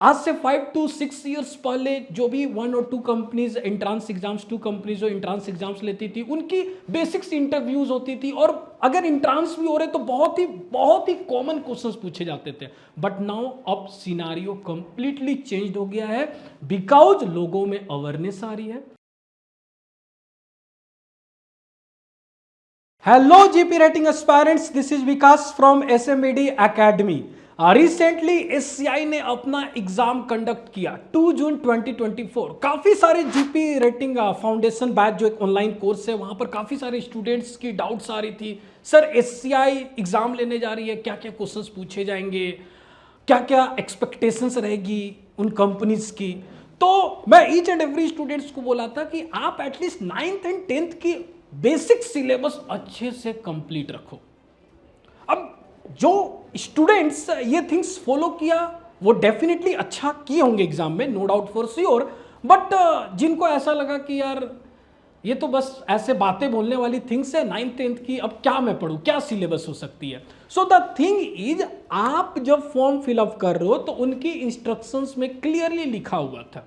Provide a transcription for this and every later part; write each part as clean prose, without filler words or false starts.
आज से 5 to 6 years पहले जो भी 1 और 2 कंपनीज एंट्रांस एग्जाम्स, 2 कंपनीज जो एंट्रांस एग्जाम्स लेती थी, उनकी बेसिक्स इंटरव्यूज होती थी और अगर एंट्रांस भी हो रहे तो बहुत ही कॉमन क्वेश्चंस पूछे जाते थे। बट नाउ अब सिनारियो कंप्लीटली चेंज हो गया है बिकॉज लोगों में अवेयरनेस आ रही है। Hello GP rating aspirants, this is Vikas from SMED academy. Recently SCI ने अपना एग्जाम कंडक्ट किया 2 जून 2024। काफी सारे जीपी रेटिंग फाउंडेशन बैच जो एक ऑनलाइन कोर्स है, वहां पर काफी सारे स्टूडेंट्स की डाउट्स आ रही थी। सर एससीआई एग्जाम लेने जा रही है, क्या क्या क्वेश्चंस पूछे जाएंगे, क्या क्या एक्सपेक्टेशंस रहेगी उन कंपनीज की। तो मैं ईच एंड एवरी स्टूडेंट्स को बोला था कि आप एटलीस्ट 9th एंड 10th की बेसिक सिलेबस अच्छे से कंप्लीट रखो। अब जो स्टूडेंट्स ये थिंग्स फॉलो किया वो डेफिनेटली अच्छा किए होंगे एग्जाम में, no doubt for sure. But जिनको ऐसा लगा कि यार ये तो बस ऐसे बातें बोलने वाली थिंग्स है, 9th 10th की अब क्या मैं पढ़ूं, क्या सिलेबस हो सकती है। सो द थिंग इज, आप जब फॉर्म फिलअप कर रहे हो तो उनकी इंस्ट्रक्शंस में क्लियरली लिखा हुआ था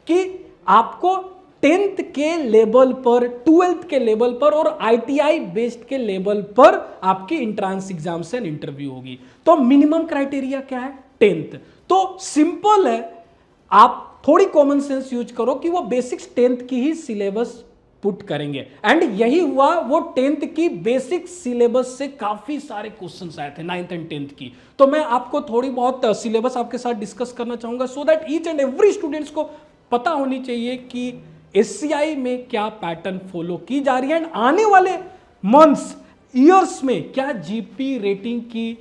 कि आपको 10th के लेवल पर, 12th के लेवल पर और ITI बेस्ड के लेवल पर आपकी एंट्रेंस एग्जामिनेशन इंटरव्यू होगी। तो मिनिमम क्राइटेरिया क्या है? 10th। तो सिंपल है, आप थोड़ी कॉमन सेंस यूज करो कि वो बेसिक्स 10th की ही सिलेबस पुट करेंगे। एंड यही हुआ, वो 10th की बेसिक सिलेबस से काफी सारे क्वेश्चंस आए थे 9th एंड 10th की। तो मैं आपको थोड़ी बहुत सिलेबस आपके साथ डिस्कस करना चाहूंगा so that each and every students को पता होनी चाहिए कि एससीआई में क्या पैटर्न फॉलो की जा रही है एंड आने वाले मंथ्स, ईयर्स में क्या जीपी रेटिंग की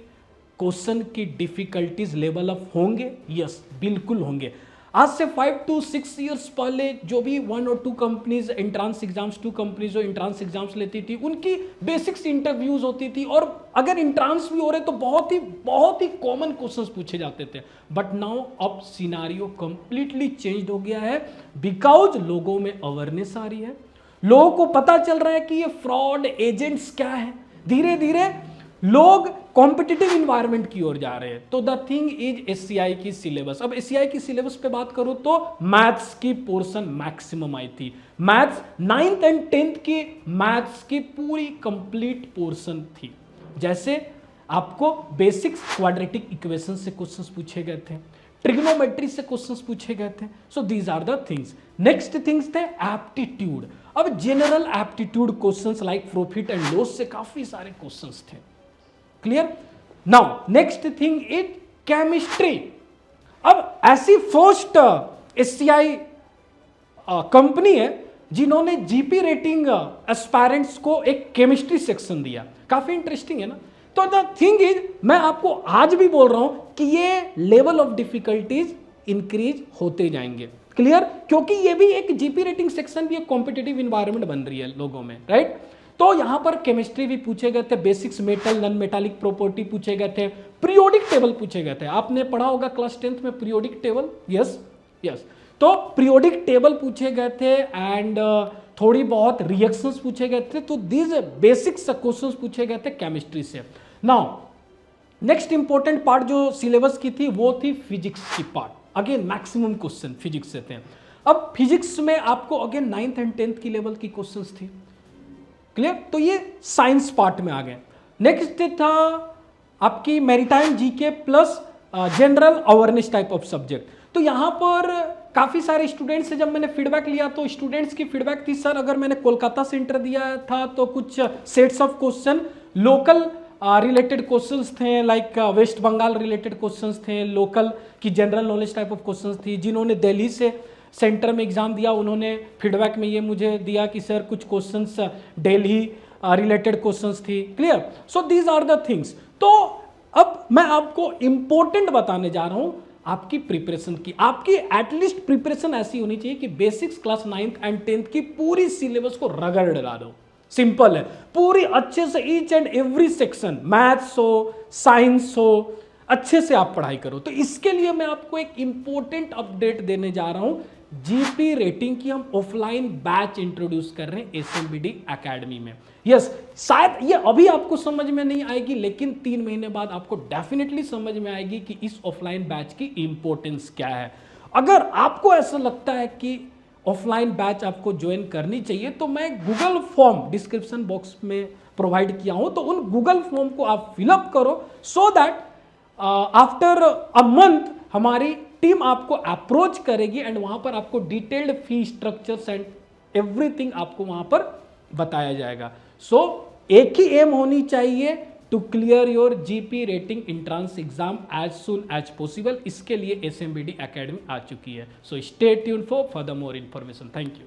क्वेश्चन की डिफिकल्टीज लेवल अप होंगे। यस, बिल्कुल होंगे। आज से 5 to 6 years पहले जो भी 1 और 2 कंपनीज एंट्रांस एग्जाम्स, 2 कंपनीज जो एंट्रांस एग्जाम्स लेती थी, उनकी बेसिक्स इंटरव्यूज होती थी और अगर एंट्रांस भी हो रहे तो बहुत ही कॉमन क्वेश्चंस पूछे जाते थे। बट नाउ अब सिनारियो कंप्लीटली चेंज हो गया है बिकॉज लोगों में अवेयरनेस आ रही है, लोगों को पता चल रहा है कि ये फ्रॉड एजेंट्स क्या है। धीरे धीरे लोग कॉम्पिटिटिव इन्वायरमेंट की ओर जा रहे हैं। तो द थिंग इज एससीआई की सिलेबस। अब एससीआई की सिलेबस पे बात करूं तो मैथ्स की पोर्शन मैक्सिमम आई थी। मैथ्स 9th एंड 10th की मैथ्स की पूरी कंप्लीट पोर्शन थी। जैसे आपको बेसिक्स क्वाड्रेटिक इक्वेशन से क्वेश्चंस पूछे गए थे, ट्रिग्नोमेट्री से क्वेश्चंस पूछे गए थे। So these are the things. Next things थे एप्टीट्यूड। अब general aptitude questions like profit and loss से काफी सारे क्वेश्चंस थे। Clear? Now next thing is chemistry. अब ऐसी फर्स्ट एससीआई कंपनी है जिन्होंने जीपी रेटिंग एस्पायरेंट्स को एक केमिस्ट्री सेक्शन दिया। काफी इंटरेस्टिंग है ना। तो द थिंग इज, मैं आपको आज भी बोल रहा हूं कि ये लेवल ऑफ डिफिकल्टीज इंक्रीज होते जाएंगे। क्लियर? क्योंकि ये भी एक जीपी रेटिंग सेक्शन भी एक कॉम्पिटिटिव इंवायरमेंट बन रही है लोगों में, राइट? तो यहां पर केमिस्ट्री भी पूछे गए थे, basics metal non metallic property पूछे गए थे, पीरियोडिक टेबल पूछे गए थे। आपने पढ़ा होगा क्लास 10th में पीरियोडिक टेबल। Yes yes. तो पीरियोडिक टेबल पूछे गए थे एंड थोड़ी बहुत रिएक्शंस पूछे गए थे। तो दीज बेसिक्स क्वेश्चंस पूछे गए थे केमिस्ट्री से। नाउ नेक्स्ट इंपॉर्टेंट पार्ट जो सिलेबस की थी वो थी फिजिक्स की part. Again maximum question physics से थे। अब फिजिक्स में आपको अगेन 9th एंड 10th की लेवल की क्वेश्चंस थी। क्लियर? तो ये साइंस पार्ट में आ गए। नेक्स्ट था आपकी maritime GK plus general awareness type of subject. तो यहां पर काफी सारे स्टूडेंट्स से जब मैंने फीडबैक लिया तो स्टूडेंट्स की फीडबैक थी, सर अगर मैंने कोलकाता से इंटर दिया था तो कुछ sets of question local related questions थे, like West Bengal related questions थे, लोकल की general knowledge type of questions थी। जिन्होंने दिल्ली से सेंटर में एग्जाम दिया उन्होंने फीडबैक में ये मुझे दिया कि सर कुछ क्वेश्चंस दिल्ली रिलेटेड क्वेश्चंस थी। Clear? So these are the things. तो अब मैं आपको इंपॉर्टेंट बताने जा रहा हूं आपकी प्रिपरेशन की। आपकी एटलीस्ट प्रिपरेशन ऐसी होनी चाहिए कि basics class 9th and 10th की पूरी सिलेबस को रगड़ डाला दो। सिंपल है, पूरी अच्छे से each and every section, maths हो साइंस हो, अच्छे से आप पढ़ाई करो। तो इसके लिए मैं आपको एक इंपॉर्टेंट अपडेट देने जा रहा हूं जीपी रेटिंग की हम ऑफलाइन बैच इंट्रोड्यूस कर रहे हैं एसएमबीडी एकेडमी में। यस, शायद ये अभी आपको समझ में नहीं आएगी, लेकिन 3 महीने बाद आपको डेफिनेटली समझ में आएगी कि इस ऑफलाइन बैच की इंपॉर्टेंस क्या है। अगर आपको ऐसा लगता है कि ऑफलाइन बैच आपको ज्वाइन करनी चाहिए, तो मैं गूगल फॉर्म डिस्क्रिप्शन बॉक्स में प्रोवाइड किया हूं, तो उन गूगल फॉर्म को आप फिलअप करो, so that after a month हमारी टीम आपको अप्रोच करेगी एंड वहां पर आपको detailed fee structures and everything आपको वहां पर बताया जाएगा। सो एक ही एम होनी चाहिए, to clear your GP rating entrance exam as soon as possible. इसके लिए एसएमबीडी एकेडमी आ चुकी है। So stay tuned for the more information. Thank you.